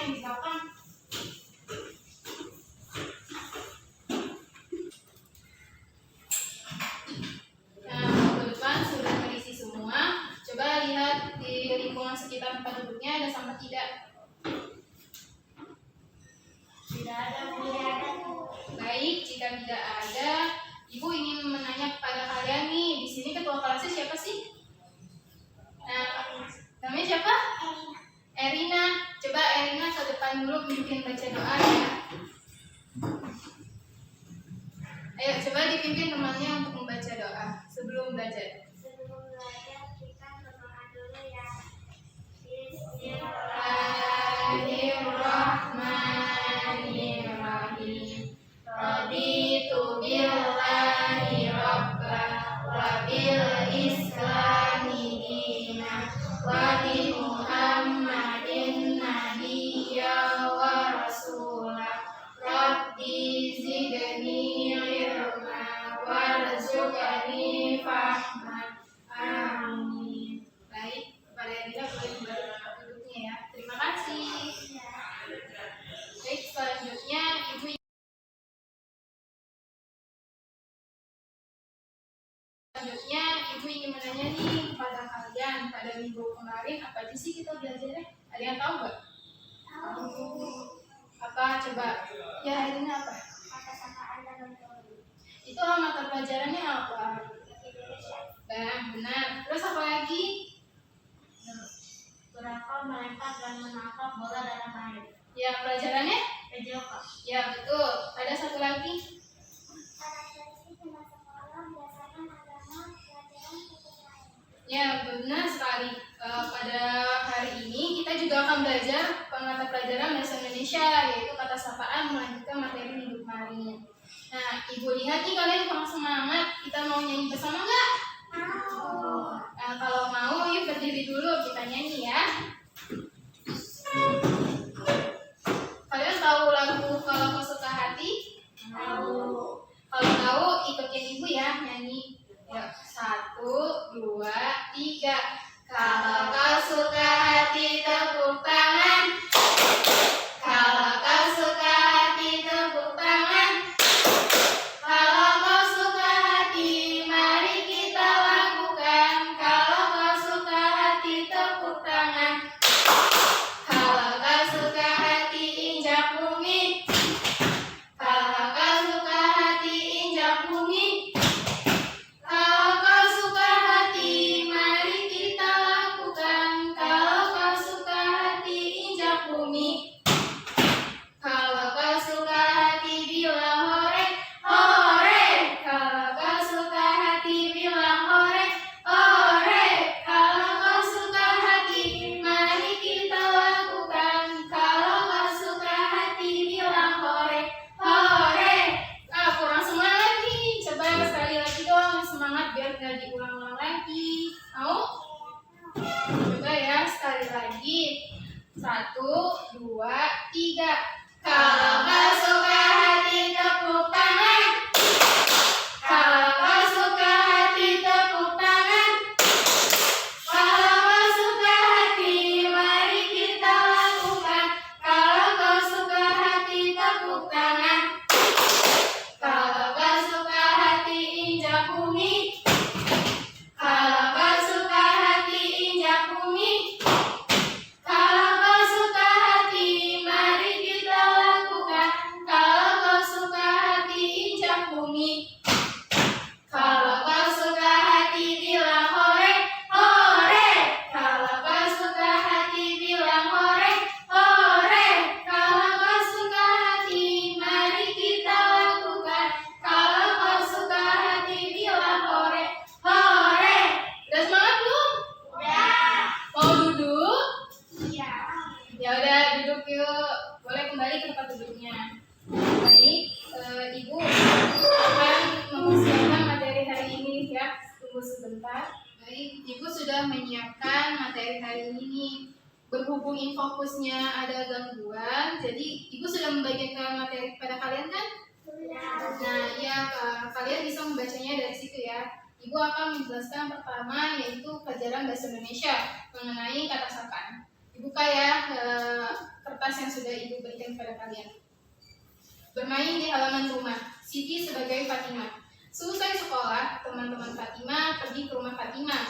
yang di belakang. Nah, minggu depan sudah terisi semua. Coba lihat di lingkungan sekitar tempat duduknya ada sampah tidak? Tidak ada, tidak ada. Baik, jika tidak ada, Ibu ingin menanya kepada kalian nih, di sini ketua kelasnya siapa sih? Nah, namanya siapa? Erina. Coba Erina ke depan dulu memimpin baca doa ya. Ayo coba dipimpin temannya untuk membaca doa sebelum belajar. Sebelum belajar kita berdoa dulu ya. Bismillahirrahmanirrahim. Raditu billahi rabba wa bil islami dina wa bi Muhammadin nabiyya wa rasulah. Rabbi zidni ilma warzuqni fahman. Amin. Baik, kepada Erina boleh kembali duduknya ya. Terima kasih. Baik, selanjutnya Ibu ingin menanya nih kepada kalian, pada minggu kemarin apa aja sih kita belajarnya? Ada yang tahu nggak? Apa coba? Ya, ini apa? Kata-kataan dalam teori. Itu mata pelajarannya apa? Benar. Terus apa lagi? Berakal, melempar dan menangkap bola dalam air. Ya, pelajarannya? Pejoka. Ya, betul. Ada satu lagi. Karakteristik teman sekolah berdasarkan agama, pelajaran kepercayaan. Ya, benar sekali. Pada hari ini kita juga akan belajar mata pelajaran bahasa Indonesia, yaitu kata sapaan melanjutkan materi minggu kemarin. Nah, Ibu lihat nih kalian kurang semangat. Kita mau nyanyi bersama nggak? Mau. Nah, kalau mau, yuk berdiri dulu kita nyanyi ya. Kalian tahu lagu Kalau Kau Suka Hati? Tahu. Kalau tahu, ikutin Ibu ya nyanyi. Ya, 1, 2, 3. Kalau kau suka hati tepuk tangan. Kalau kau suka hati tepuk tangan. Kalau kau suka hati mari kita lakukan. Kalau kau suka hati tepuk tangan. Kalau kau suka hati injak bumi. Kalau kau suka hati injak bumi. Kalau kau suka hati mari kita lakukan. Kalau kau suka hati injak bumi. Kalau kau suka hati bilang hore, hore. Kalau kau suka hati bilang hore, hore. Kalau kau suka hati mari kita lakukan. Kalau kau suka hati bilang hore, hore. Kurang semangat nih. Coba sekali lagi dong semangat biar nggak diulang-ulang lagi. Mau? Coba ya sekali lagi. 1, 2, 3. Kalau kau suka hati tepuk tangan. Kalau kau suka hati tepuk tangan. Kalau kau suka hati mari kita lakukan. Kalau kau suka hati tepuk tangan. Kalau kau suka hati injak bumi. Kalau kau suka hati injak bumi. Kalau kau suka hati mari kita lakukan. Kalau kau suka hati injak bumi. Kalau kau suka hati bilang hore, hore. Kalau kau suka hati bilang hore, hore. Kalau kau suka hati mari kita lakukan. Kalau kau suka hati bilang hore, hore. Udah semangat belum? Udah. Mau duduk? Iya. Ya udah duduk yuk. Boleh kembali ke tempat duduknya. Baik, Ibu akan mempersiapkan materi hari ini ya. Tunggu sebentar. Baik, Ibu sudah menyiapkan materi hari ini nih. Berhubung infokusnya ada gangguan, jadi Ibu sudah membagikan materi kepada kalian kan? Sudah. Nah, ya kalian bisa membacanya dari situ ya. Ibu akan menjelaskan pertama yaitu pelajaran bahasa Indonesia mengenai kata sapaan. Dibuka ya kertas yang sudah Ibu berikan kepada kalian. Bermain di halaman rumah, Siti sebagai Fatimah. Selesai sekolah, teman-teman Fatimah pergi ke rumah Fatimah.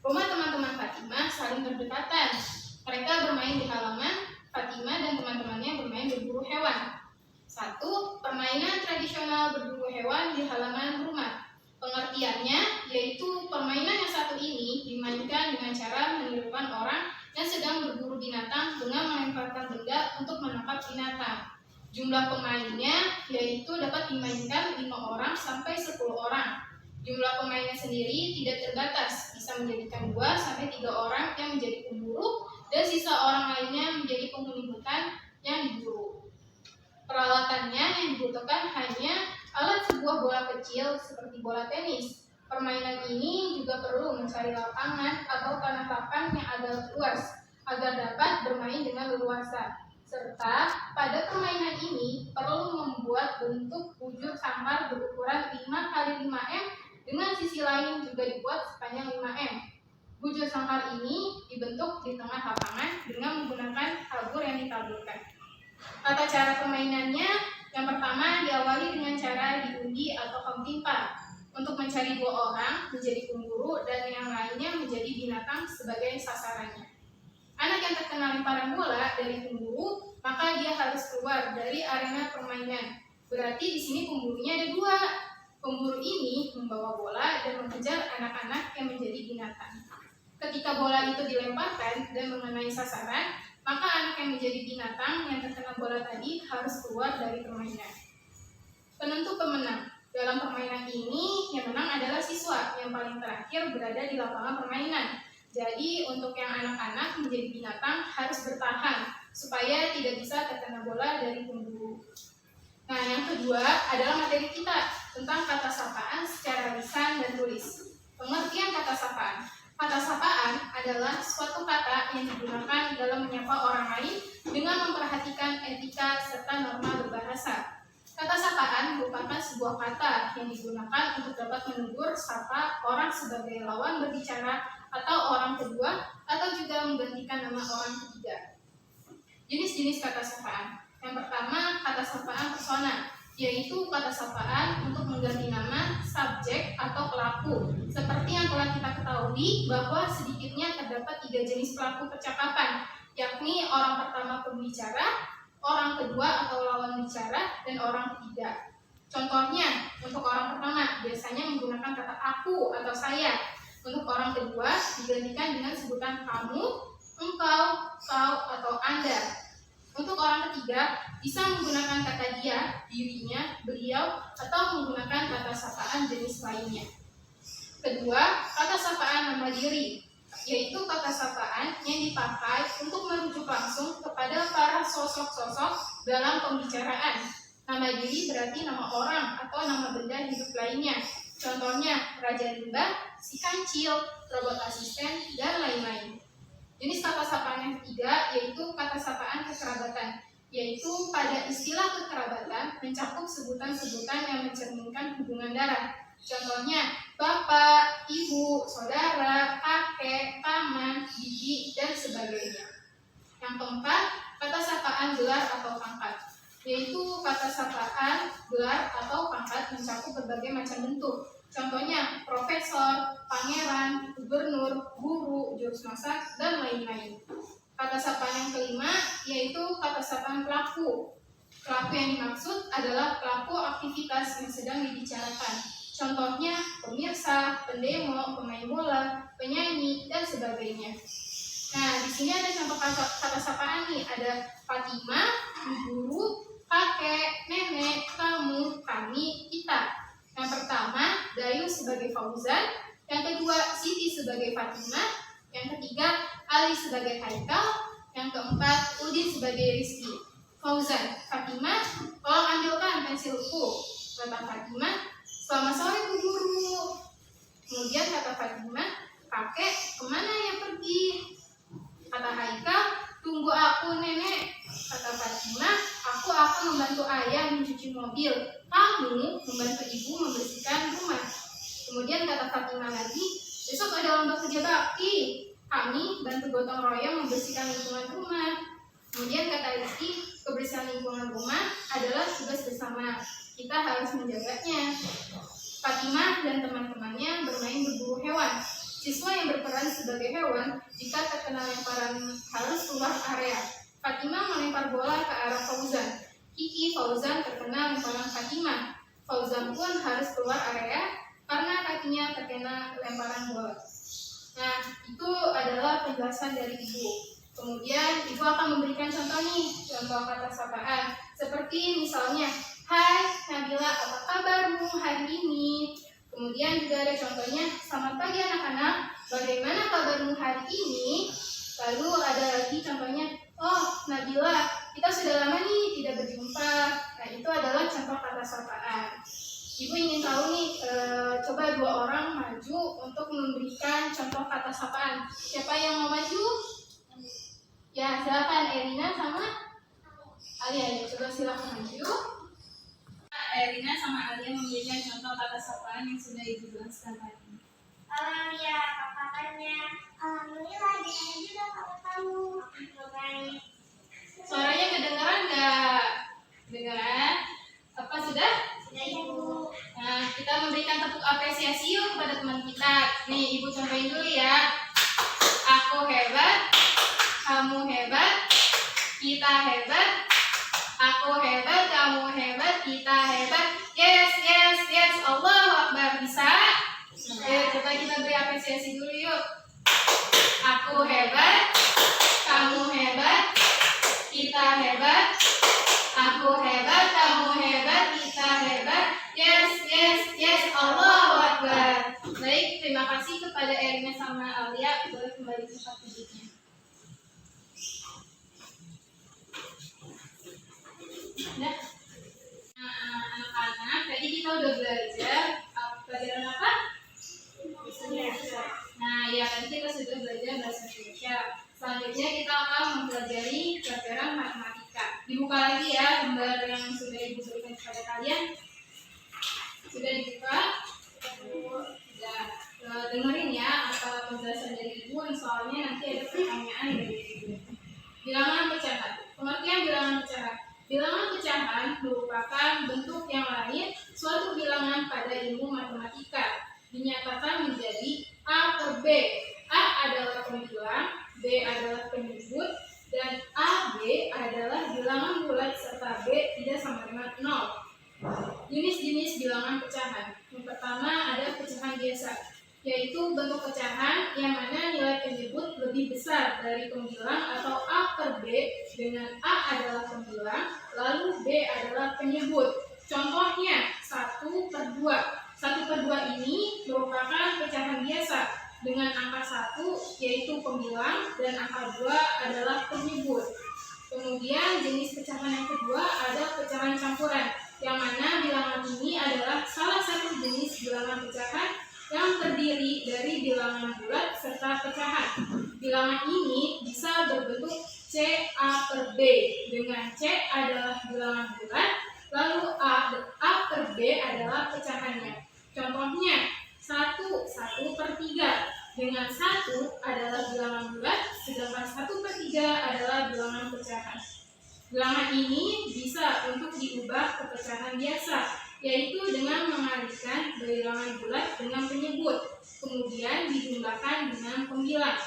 Rumah teman-teman Fatimah saling berdekatan. Mereka bermain di halaman, Fatimah dan teman-temannya bermain berburu hewan. 1. Permainan tradisional berburu hewan di halaman rumah. Pengertiannya yaitu permainan yang satu ini dimainkan dengan cara menirukan orang yang sedang berburu binatang dengan melemparkan benda untuk menangkap binatang. Jumlah pemainnya yaitu dapat dimainkan 5 orang sampai 10 orang. Jumlah pemainnya sendiri tidak terbatas, bisa menjadikan 2 sampai 3 orang yang menjadi pemburu dan sisa orang lainnya menjadi penghuni hutan yang diburu. Peralatannya yang dibutuhkan hanya alat sebuah bola kecil seperti bola tenis. Permainan ini juga perlu mencari lapangan atau tanah lapang yang agak luas agar dapat bermain dengan leluasa. Serta pada permainan ini perlu membuat bentuk bujur sangkar berukuran 5x5 m dengan sisi lain juga dibuat sepanjang 5 m. Bujur sangkar ini dibentuk di tengah lapangan dengan menggunakan tabur yang ditaburkan. Tata cara permainannya, yang pertama diawali dengan cara diundi atau kemtimpa untuk mencari 2 orang menjadi pemburu dan yang lainnya menjadi binatang sebagai sasarannya. Anak yang terkena lemparan bola dari pemburu, maka dia harus keluar dari arena permainan. Berarti di sini pemburunya ada 2. Pemburu ini membawa bola dan mengejar anak-anak yang menjadi binatang. Ketika bola itu dilemparkan dan mengenai sasaran, maka anak yang menjadi binatang yang terkena bola tadi harus keluar dari permainan. Penentu pemenang. Dalam permainan ini, yang menang adalah siswa yang paling terakhir berada di lapangan permainan. Jadi, untuk yang anak-anak menjadi binatang harus bertahan supaya tidak bisa terkena bola dari pemburu. Nah, yang kedua adalah materi kita tentang kata sapaan secara lisan dan tulis. Pengertian kata sapaan. Kata sapaan adalah suatu kata yang digunakan dalam menyapa orang lain dengan memperhatikan etika serta norma berbahasa. Kata sapaan merupakan sebuah kata yang digunakan untuk dapat menegur sapa orang sebagai lawan berbicara atau orang kedua atau juga menggantikan nama orang ketiga. Jenis-jenis kata sapaan. Yang pertama, kata sapaan persona, yaitu kata sapaan untuk mengganti nama, subjek, atau pelaku. Seperti yang telah kita ketahui bahwa sedikitnya terdapat 3 jenis pelaku percakapan, yakni orang pertama pembicara, orang kedua atau lawan bicara, dan orang ketiga. Contohnya, untuk orang pertama biasanya menggunakan kata aku atau saya. Untuk orang kedua digantikan dengan sebutan kamu, engkau, kau, atau anda. Untuk orang ketiga bisa menggunakan kata dia, dirinya, beliau, atau menggunakan kata sapaan jenis lainnya. Kedua, kata sapaan nama diri, yaitu kata sapaan yang dipakai untuk merujuk langsung kepada para sosok-sosok dalam pembicaraan. Nama diri berarti nama orang atau nama benda hidup lainnya. Contohnya, Raja Rimba, si kancil, robot asisten, dan lain-lain. Jenis kata sapaan yang ketiga yaitu kata sapaan kekerabatan, yaitu pada istilah kekerabatan mencakup sebutan-sebutan yang mencerminkan hubungan darah. Contohnya, bapak, ibu, saudara, kakek, paman, bibi, dan sebagainya. Yang keempat, kata sapaan gelar atau pangkat, yaitu kata sapaan gelar atau pangkat mencakup berbagai macam bentuk. Contohnya, profesor, pangeran, gubernur, guru, jurus masak, dan lain-lain. Kata sapaan yang kelima yaitu kata sapaan pelaku. Pelaku yang dimaksud adalah pelaku aktivitas yang sedang dibicarakan. Contohnya, pemirsa, pendemo, pemain bola, penyanyi, dan sebagainya. Nah, di sini ada contoh kata sapaan nih. Ada Fatimah, guru, kakek, nenek, kamu, kami, kita. Yang pertama, Dayu sebagai Fauzan. Yang kedua, Siti sebagai Fatimah. Yang ketiga, Ali sebagai Haikal. Yang keempat, Udin sebagai Rizky. Fauzan, Fatimah, tolong ambilkan pensilku. Kata Fatimah, selamat sore Bu Guru. Kemudian kata Fatimah, kakek kemana ya pergi? Kata Haikal, tunggu aku nenek. Kata Fatimah, aku akan membantu ayah mencuci mobil. Kamu membantu ibu membersihkan rumah. Kemudian kata Fatimah lagi, besok ada lomba kerja bakti. Kami bantu gotong royong membersihkan lingkungan rumah. Kemudian kata Rizky, kebersihan lingkungan rumah adalah tugas bersama. Kita harus menjaganya. Fatimah dan teman-temannya bermain berburu hewan. Siswa yang berperan sebagai hewan, jika terkena lemparan harus keluar area. Fatimah melempar bola ke arah Fauzan. Kiki Fauzan terkena lemparan Fatimah. Fauzan pun harus keluar area karena kakinya terkena lemparan bola. Nah, itu adalah penjelasan dari Ibu. Kemudian Ibu akan memberikan contoh nih, contoh kata sapaan. Seperti misalnya, hai Nabila, apa kabarmu hari ini? Kemudian juga ada contohnya, selamat pagi anak-anak, bagaimana kabarmu hari ini? Lalu ada lagi contohnya, oh Nabila, kita sudah lama nih tidak berjumpa. Nah, itu adalah contoh kata sapaan. Ibu ingin tahu nih, coba 2 orang maju untuk memberikan contoh kata sapaan. Siapa yang mau maju? Ya, silakan Erina sama Alia. Coba silakan maju. Erina sama Alia memberikan contoh kata sapaan yang sudah Ibu jelaskan tadi. Halo Lia, apa kabarnya? Alhamdulillah, gimana juga kamu? Baik. Suaranya kedengaran nggak? Kedengaran? Apa sudah? Sudah Ibu. Nah, kita memberikan tepuk apresiasi yuk kepada teman kita. Nih, Ibu contohin dulu ya. Aku hebat, kamu hebat, kita hebat. Aku hebat, kamu hebat, kita hebat. Yes, yes, yes. Allahu Akbar. Bisa? Oke, coba kita beri apresiasi dulu yuk. Aku hebat, kamu hebat, kita hebat. Aku hebat, kamu hebat, kita hebat. Yes, yes, yes. Allahu Akbar. Baik, terima kasih kepada Erina sama Alia. Boleh kembali ke tempat duduknya. Nah, anak-anak, tadi kita udah belajar pelajaran apa? Nah, ya tadi kita sudah belajar bahasa Indonesia. Selanjutnya kita akan mempelajari pelajaran matematika. Dibuka lagi ya lembar yang sudah Ibu berikan kepada kalian. Sudah dibuka? Sudah. Dengerin ya apa penjelasan dari Ibu. Soalnya nanti ada pertanyaan dari Ibu. Bilangan pecahan. Pengertian bilangan pecahan. Bilangan pecahan merupakan bentuk yang lain suatu bilangan pada ilmu matematika. Dinyatakan menjadi A per B. A adalah pembilang, B adalah penyebut, dan AB adalah bilangan bulat serta B tidak sama dengan 0. Jenis-jenis bilangan pecahan. Yang pertama ada pecahan biasa, yaitu bentuk pecahan yang mana nilai penyebut lebih besar dari pembilang atau A per B dengan A adalah pembilang, lalu B adalah penyebut. Contohnya 1 per 2. 1 per 2 ini merupakan pecahan biasa dengan angka 1 yaitu pembilang dan angka 2 adalah penyebut. Kemudian jenis pecahan yang kedua ada pecahan campuran, yang mana bilangan ini adalah salah satu jenis bilangan pecahan yang terdiri dari bilangan bulat serta pecahan. Bilangan ini bisa berbentuk C A per B, dengan C adalah bilangan bulat, lalu A per B adalah pecahannya. Contohnya 1 per 3, dengan 1 adalah bilangan bulat, sedangkan 1 per 3 adalah bilangan pecahan. Bilangan ini bisa untuk diubah ke pecahan biasa, yaitu dengan mengalihkan bilangan bulat dengan penyebut, kemudian dijumlahkan dengan pembilang.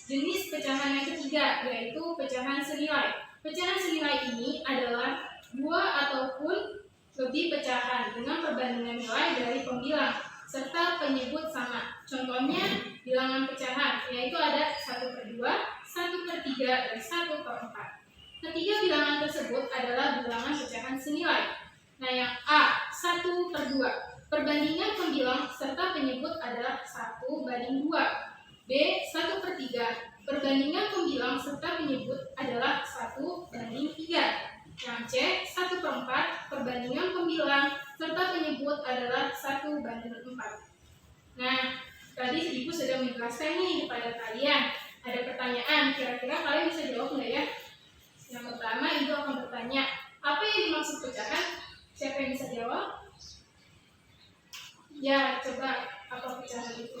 Jenis pecahan yang ketiga yaitu pecahan senilai. Pecahan senilai ini adalah 2 ataupun lebih pecahan dengan perbandingan nilai dari pembilang serta penyebut sama. Contohnya bilangan pecahan yaitu ada 1 per 2, 1 per 3, dan 1 per 4. Ketiga bilangan tersebut adalah bilangan pecahan senilai. Nah, yang A, 1 per 2. Perbandingan pembilang serta penyebut adalah 1 banding 2. B, 1 per 3. Perbandingan pembilang serta penyebut adalah 1 banding 3. Yang C, 1 per 4. Perbandingan pembilang serta penyebut adalah 1 banding 4. Nah, tadi Ibu sudah menjelaskan nih kepada kalian. Ada pertanyaan, kira-kira kalian bisa jawab nggak ya? Yang pertama, Ibu akan bertanya, apa yang dimaksud pecahan? Siapa yang bisa jawab? Ya, coba apa pecahan itu?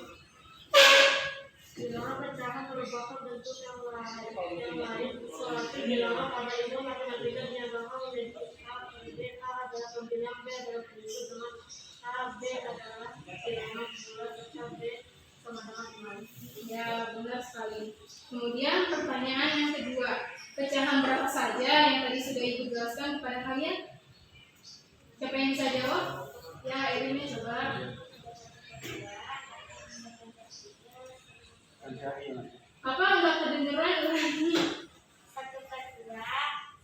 Bilangan pecahan merupakan bentuk yang lain suatu bilangan pada ibu matematika diagamkan menjadi A adalah pembilang, B adalah penduduk dengan A, B adalah bilangan bulat serta B sama dengan 9. Ya, benar sekali. Kemudian pertanyaan yang kedua, pecahan berapa saja yang tadi sudah Ibu jelaskan kepada kalian? Siapa yang bisa jawab? Ya, ini coba. Apa enggak kedengeran lagi? 1/2, 1/3,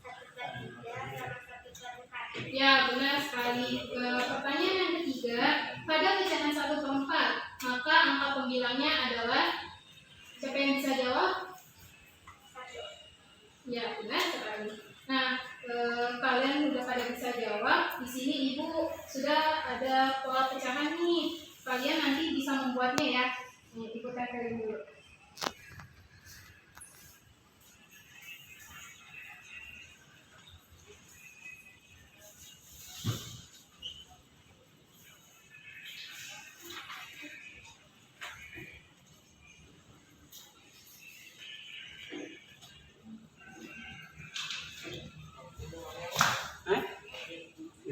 sama 1/4. Ya, benar sekali. Pertanyaan yang ketiga, pada pecahan 1/4, maka angka pembilangnya adalah, siapa yang bisa jawab? 1. Ya, benar sekali. Nah, kalian sudah pada bisa jawab. Di sini Ibu sudah ada pola pecahan nih. Kalian nanti bisa membuatnya ya. Nih, Ibu tempelin dulu.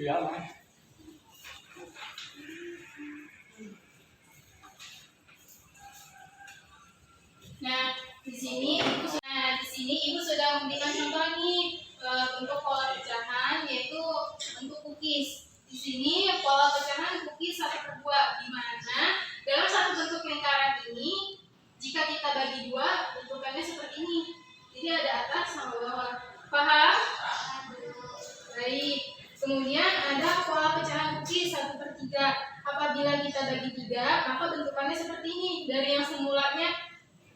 Iya, Mas. Nah, di sini Ibu sudah memberikan contoh nih untuk pola pecahan, yaitu bentuk cookies. Di sini pola pecahan cookies 1/2, di mana dalam satu bentuk lingkaran ini, jika kita bagi dua, bentukannya seperti ini. Jadi ada atas sama bawah. Paham? Baik. Kemudian ada pola pecahan cookies 1/3. Apabila kita bagi 3, maka bentukannya seperti ini. Dari yang semulanya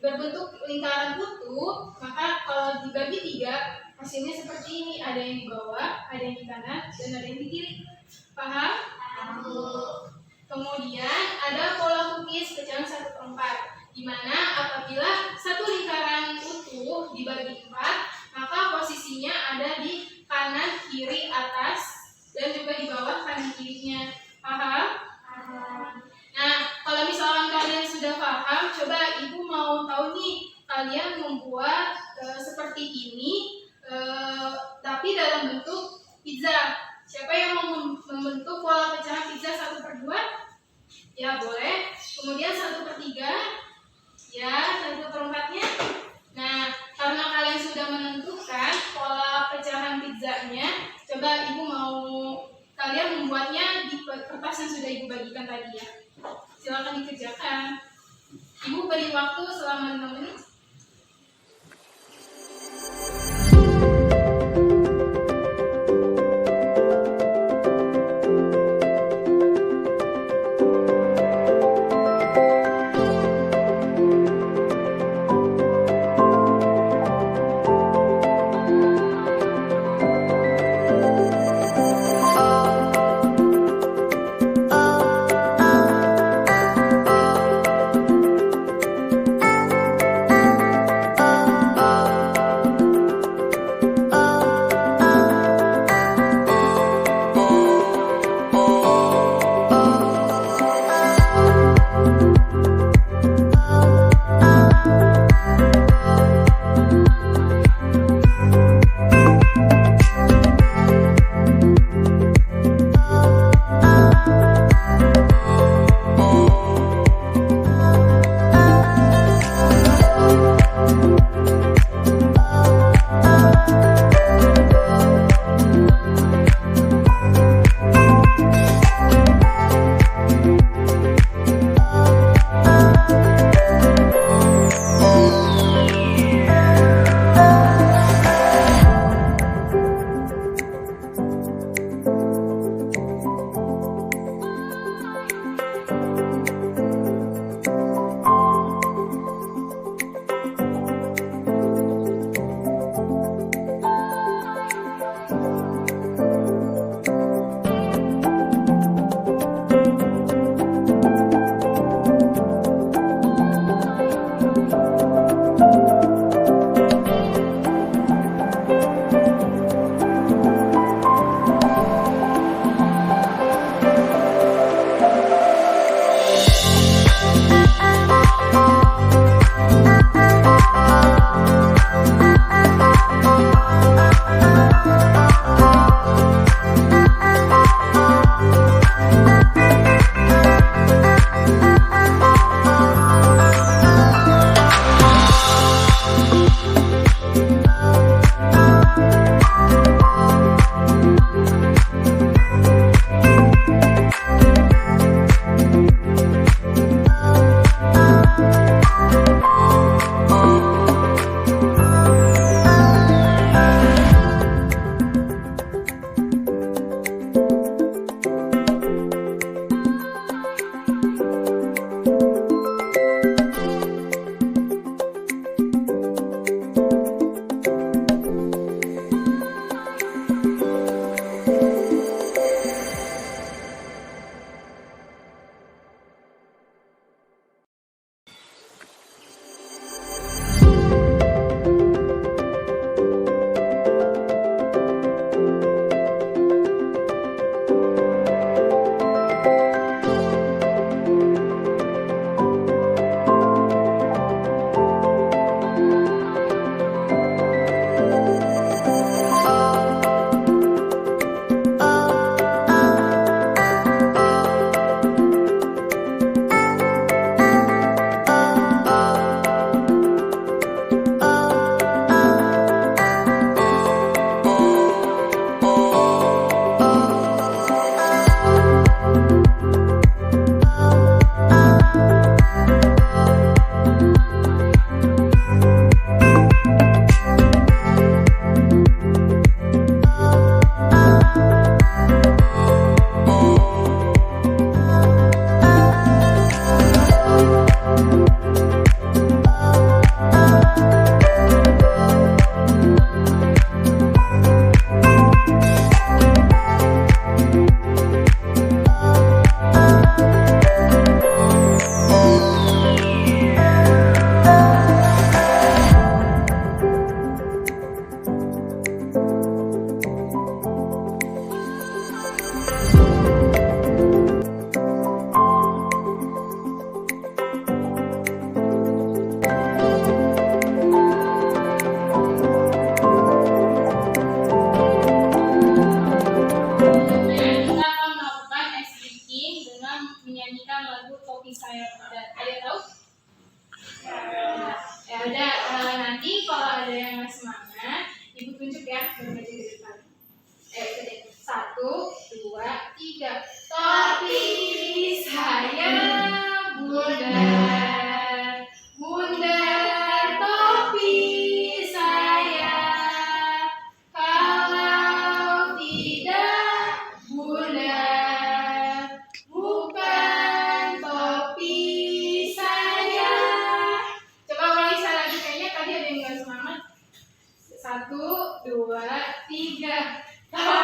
berbentuk lingkaran utuh, maka kalau dibagi 3, hasilnya seperti ini. Ada yang di bawah, ada yang di kanan, dan ada yang di kiri. Paham? Kemudian ada pola cookies pecahan 1/4, di mana apabila satu lingkaran utuh dibagi 4, maka posisinya ada di kanan, kiri, atas, dan juga di bawah kanan kirinya. Paham? Nah, kalau misalkan kalian sudah paham, coba Ibu mau tahu nih, kalian membuat seperti ini, tapi dalam bentuk pizza. Siapa yang mau membentuk pola pecahan pizza 1/2? Ya, boleh. Kemudian 1/3, ya, 1/4-nya. Nah, karena kalian sudah menentukan pola pecahan pizzanya, coba Ibu mau kalian membuatnya di kertas yang sudah Ibu bagikan tadi ya. Silakan dikerjakan. Ibu beri waktu selama 5 menit.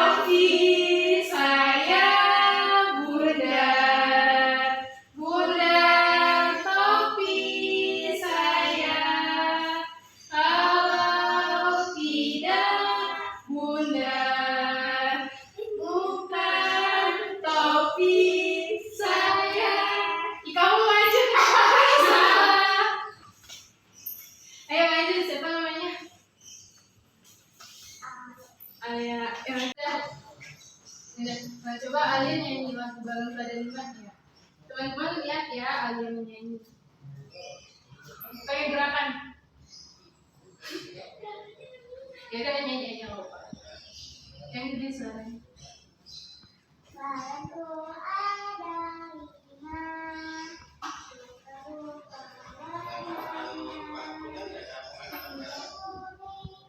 topi saya bundar, bundar topi saya. Kalau tidak bundar, bukan topi saya. Kamu maju. Ayo maju, siapa namanya? Alia. Nah, coba Alia nyanyi lagu Balon Pada Lima ya. Teman-teman lihat ya Alia menyanyi. Kayak gerakan. Ya udah nyanyi aja nggak apa-apa. Yang gede suaranya. Badanku ada 5, rupa warnanya kuning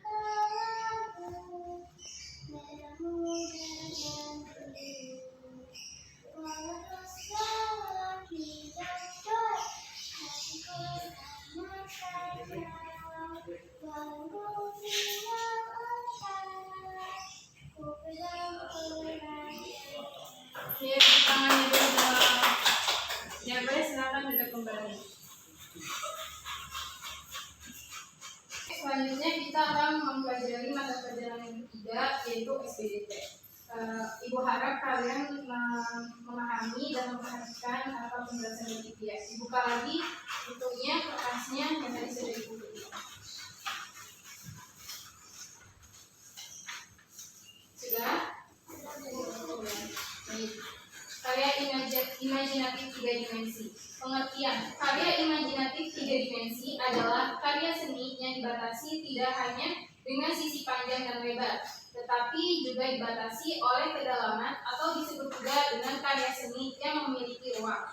kelabu, merah muda dan biru, walau salah hijau coy, hatiku sama saja, walau silau otak, ku pegang eratnya. Ya, tangannya dulu. Ya, boleh silakan duduk kembali. Selanjutnya kita akan mempelajari mata pelajaran yang ketiga, yaitu SPDT. Ibu harap kalian memahami dan memperhatikan apa penjelasan yang ya. Dibuka lagi bentuknya, kertasnya yang tadi sudah dibuka. Sudah? Baik. Karya imajinatif 3 dimensi. Pengertian, karya imajinatif 3 dimensi adalah karya seni yang dibatasi tidak hanya dengan sisi panjang dan lebar, tetapi juga dibatasi oleh kedalaman atau disebut juga dengan karya seni yang memiliki ruang.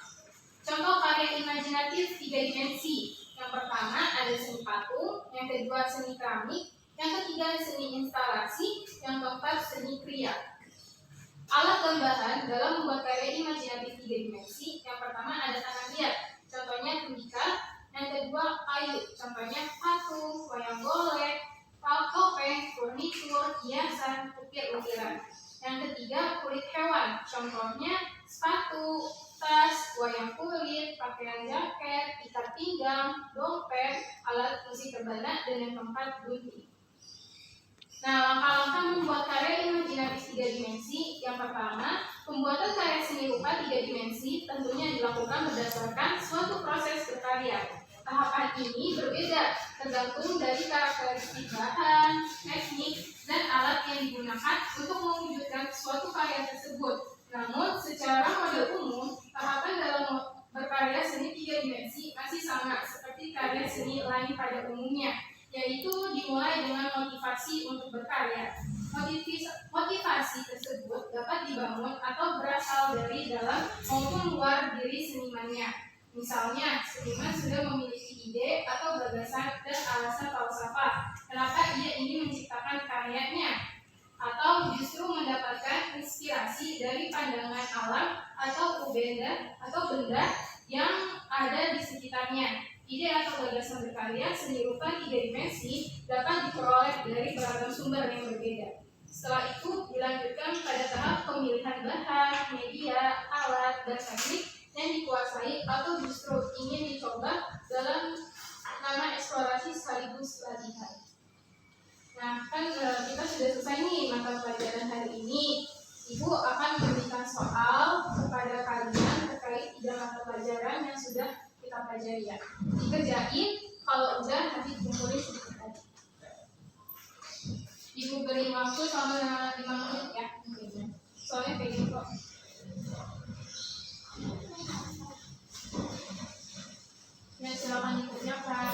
Contoh karya imajinatif 3 dimensi. Yang pertama ada seni patung, yang kedua seni keramik, yang ketiga seni instalasi, yang keempat seni kriya. Alat dan bahan dalam membuat karya imajinatif 3 dimensi, yang pertama ada tanah liat, contohnya tembikar, yang kedua kayu, contohnya patung, wayang golek, topeng, furnitur, hiasan, ukir-ukiran. Yang ketiga kulit hewan, contohnya sepatu, tas, wayang kulit, pakaian jaket, ikat pinggang, dompet, alat musik rebana, dan yang keempat gunting. Nah, langkah-langkah membuat karya imajinatif 3 dimensi. Yang pertama, pembuatan karya seni rupa 3 dimensi tentunya dilakukan berdasarkan suatu proses berkarya. Tahapan ini berbeda tergantung dari karakteristik bahan, teknik, dan alat yang digunakan untuk mewujudkan suatu karya tersebut. Namun, secara model umum, tahapan dalam berkarya seni 3 dimensi masih sama seperti karya seni lain pada umumnya, yaitu dimulai dengan motivasi untuk berkarya. Motivasi tersebut dapat dibangun atau berasal dari dalam maupun luar diri senimannya. Misalnya, seniman sudah memiliki ide atau gagasan dan alasan falsafah kenapa ia ingin menciptakan karyanya, atau justru mendapatkan inspirasi dari pandangan alam atau benda yang ada di sekitarnya. Ide atau gagasan berkarya seni rupa 3 dimensi dapat diperoleh dari beragam sumber yang berbeda. Setelah itu dilanjutkan pada tahap pemilihan bahan, media, alat, dan teknik yang dikuasai atau justru ingin dicoba dalam nama eksplorasi sekaligus latihan. Nah, kan kita sudah selesai nih mata pelajaran hari ini. Ibu akan memberikan soal kepada kalian terkait 3 mata pelajaran yang sudah kita pelajari ya. Dikerjain, kalau udah nanti dikumpulin sedikit aja. Ibu beri waktu selama 5 menit ya. Soalnya kayak gitu kok. Ya, silakan dikerjakan.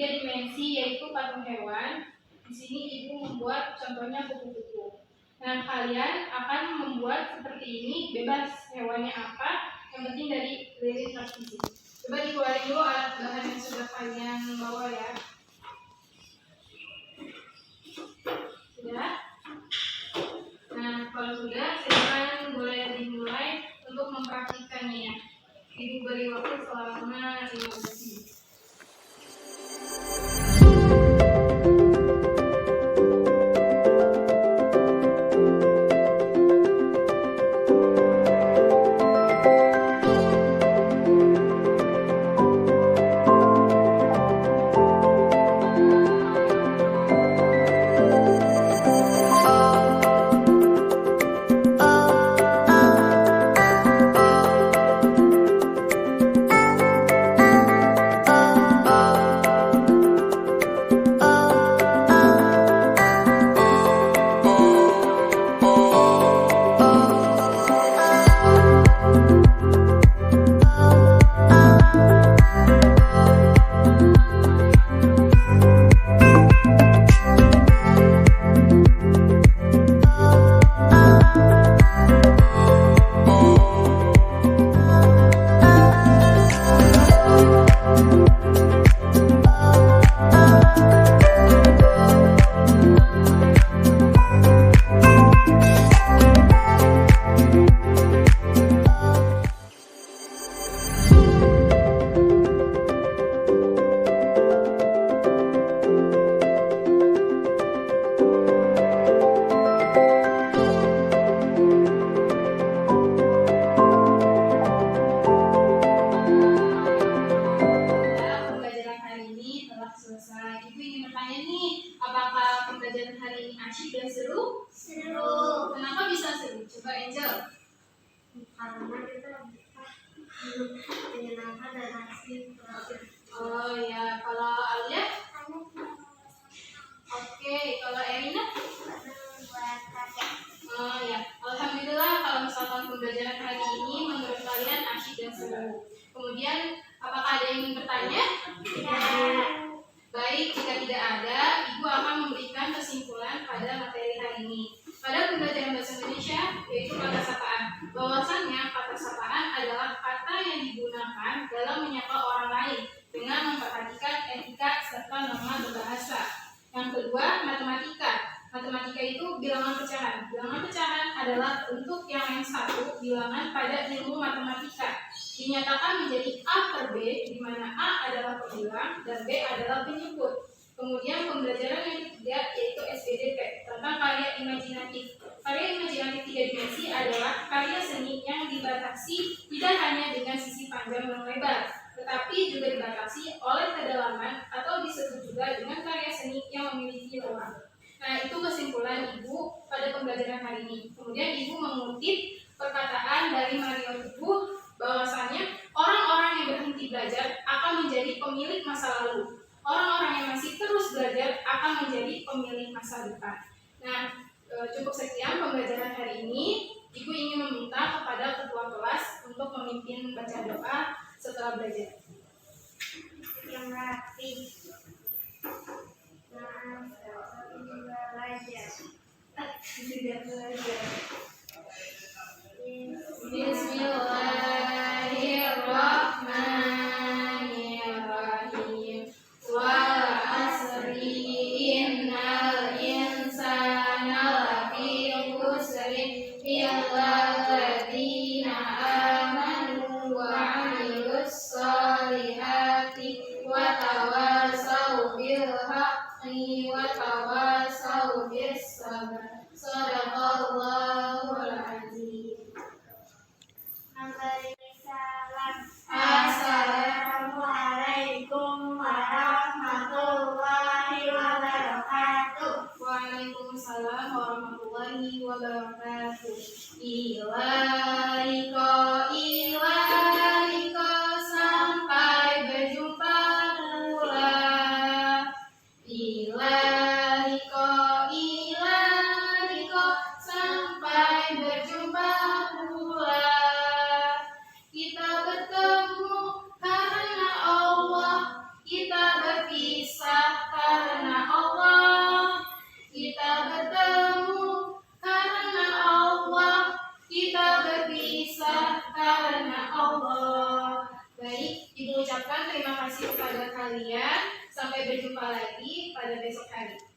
3 dimensi yaitu patung hewan. Di sini ibu membuat contohnya kupu-kupu. Nah, kalian akan membuat seperti ini, bebas hewannya apa, yang penting dari lirik transmisi. Coba dikeluarin dulu alat bahan yang sudah kalian bawa ya. Sudah? Nah, kalau sudah, silakan boleh dimulai untuk mempraktikkannya ya. Ibu beri waktu selama 15 menit. Oh ya, kalau Alia? Oke, kalau Erina? Oh ya, alhamdulillah kalau misalkan pembelajaran hari ini menurut kalian asyik dan seru. Kemudian, apakah ada yang ingin bertanya? Tidak. Baik, jika tidak ada, Ibu akan memberikan kesimpulan pada materi hari ini. Pada pembelajaran bahasa Indonesia, yaitu kata sapaan. Bahwasannya, kata sapaan adalah kata yang digunakan dalam menyapa orang lain dengan memperhatikan etika serta norma berbahasa. Yang kedua, matematika. Matematika itu bilangan pecahan. Bilangan pecahan adalah bentuk yang lain satu bilangan pada ilmu matematika. Dinyatakan menjadi A per B, di mana A adalah pembilang dan B adalah penyebut. Kemudian pembelajaran yang ketiga yaitu SPDP tentang karya imajinatif. Karya imajinatif 3 dimensi adalah karya seni yang dibatasi tidak hanya dengan sisi panjang dan lebar, tetapi juga dibatasi oleh kedalaman atau disebut juga dengan karya seni yang memiliki ruang. Nah, itu kesimpulan Ibu pada pembelajaran hari ini. Kemudian Ibu mengutip perkataan dari Mario Teguh bahwasanya orang-orang yang berhenti belajar akan menjadi pemilik masa lalu. Orang-orang yang masih terus belajar akan menjadi pemilik masa depan. Nah, cukup sekian pembelajaran hari ini. Ibu ingin meminta kepada ketua kelas untuk memimpin baca doa setelah belajar. Yang rapi. Bismillahirrahmanirrahim. Wal asri innal insana lafi khusrin illa alladziina amanu wa 'amilus shalihati wa tawasaw bil haqqi wa tawasaw bis sabr. Shadaqallahul azim. Assalamualaikum warahmatullahi wabarakatuh. Waalaikumsalam warahmatullahi wabarakatuh. Ilariko sampai berjumpa pula. Ilariko sampai berjumpa pula. Kita bertemu karena Allah, kita berpisah Sampai berjumpa lagi pada besok hari.